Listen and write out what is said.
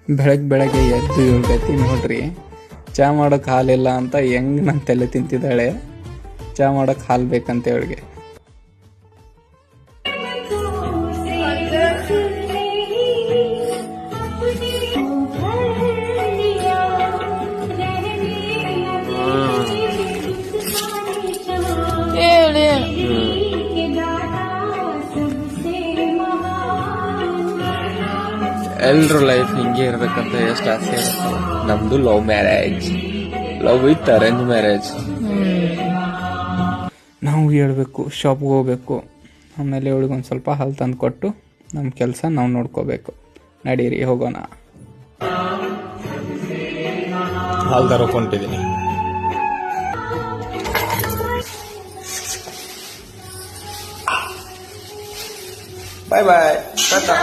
ಬೆಳಗ್ಗೆ ಎದ್ದು ಹೇಳ್ತೈತಿ ನೋಡ್ರಿ. ಚಾ ಮಾಡೋಕೆ ಹಾಲಿಲ್ಲ ಅಂತ ಹೆಂಗ್ ನನ್ನ ತಲೆ ತಿಂತಿದ್ದಾಳೆ. ಚಾ ಮಾಡೋಕೆ ಹಾಲು ಬೇಕಂತ ಹೇಳಿಗೆ. ಎಲ್ರು ಲೈಫ್ ಹಿಂಗೆ ಇರ್ಬೇಕಂತ ಎಷ್ಟು ಆಸೆ ಇರುತ್ತೆ. ನಮ್ದು love marriage, love with arrange marriage. ನಾವು ಹೇಳ್ಬೇಕು, ಶಾಪ್ಗೆ ಹೋಗ್ಬೇಕು, ಆಮೇಲೆ ಇವಳಿಗೆ ಒಂದು ಸ್ವಲ್ಪ ಹಾಲು ತಂದು ಕೊಟ್ಟು ನಮ್ಮ ಕೆಲಸ ನಾವು ನೋಡ್ಕೋಬೇಕು. ನಡೀರಿ ಹೋಗೋಣ. ಹಾಲು ತರಕೊಂಡಿದ್ದೀನಿ. ಬಾಯ್ ಬಾಯ್, ಟಾಟಾ.